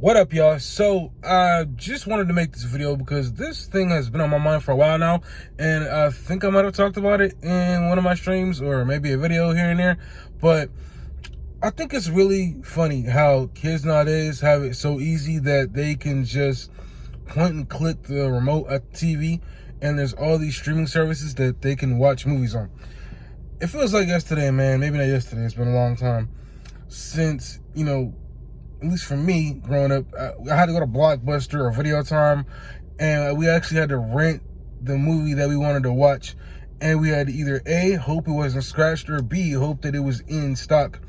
What up, y'all? So I just wanted to make this video because this thing has been on my mind for a while now, and I think I might have talked about it in one of my streams or maybe a video here and there. But I think it's really funny how kids nowadays have it so easy that they can just point and click the remote at the TV, and there's all these streaming services that they can watch movies on. It feels like yesterday, man. Maybe not yesterday. It's been a long time since, at least for me, growing up, I had to go to Blockbuster or Video Time, and we actually had to rent the movie that we wanted to watch, and we had to either A, hope it wasn't scratched, or B, hope that it was in stock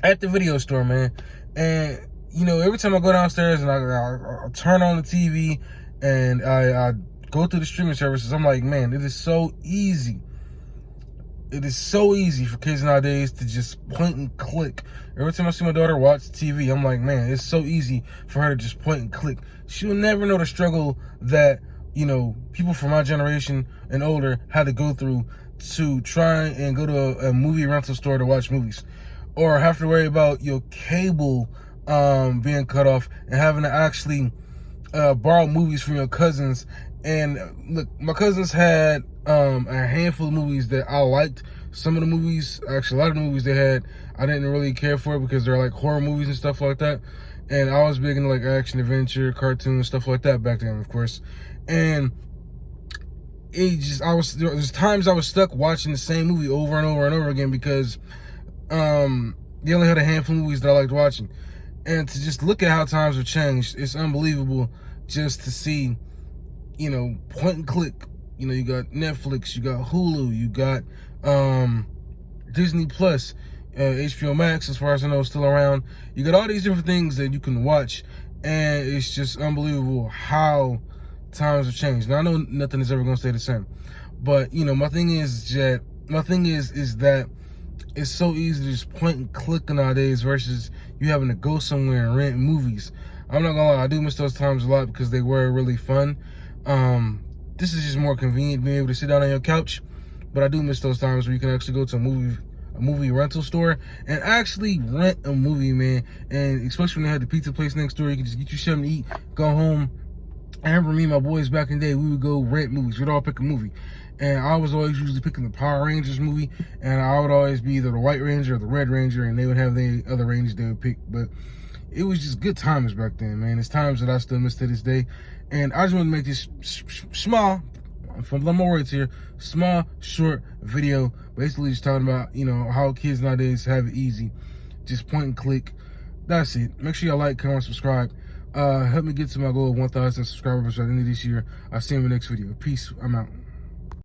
at the video store, man. And, every time I go downstairs and I turn on the TV and I go through the streaming services, I'm like, man, it is so easy. It is so easy for kids nowadays to just point and click. Every time I see my daughter watch TV, I'm like, man, it's so easy for her to just point and click. She'll never know the struggle that, people from my generation and older had to go through to try and go to a movie rental store to watch movies. Or have to worry about your cable being cut off and having to actually borrow movies from your cousins. And look, my cousins had a handful of movies that I liked. Some of the movies, actually a lot of the movies they had, I didn't really care for because they're like horror movies and stuff like that. And I was big into like action, adventure, cartoons, stuff like that back then, of course. And there's times I was stuck watching the same movie over and over and over again because they only had a handful of movies that I liked watching. And to just look at how times have changed, it's unbelievable just to see, point and click. You got Netflix, you got Hulu, you got Disney Plus, HBO Max, as far as I know, is still around. You got all these different things that you can watch, and it's just unbelievable how times have changed. Now I know nothing is ever going to stay the same, but my thing is that it's so easy to just point and click nowadays versus you having to go somewhere and rent movies. I'm not gonna lie, I do miss those times a lot because they were really fun. This is just more convenient being able to sit down on your couch, but I do miss those times where you can actually go to a movie rental store and actually rent a movie, man. And especially when they had the pizza place next door, you could just get you something to eat, go home. I remember me and my boys back in the day, we would go rent movies. We'd all pick a movie. And I was always usually picking the Power Rangers movie, and I would always be either the White Ranger or the Red Ranger, and they would have the other Rangers they would pick. But it was just good times back then, man. It's times that I still miss to this day. And I just want to make this small, from my words here, small, short video, basically just talking about, how kids nowadays have it easy. Just point and click. That's it. Make sure y'all like, comment, subscribe. Help me get to my goal of 1,000 subscribers by the end of this year. I'll see you in the next video. Peace. I'm out.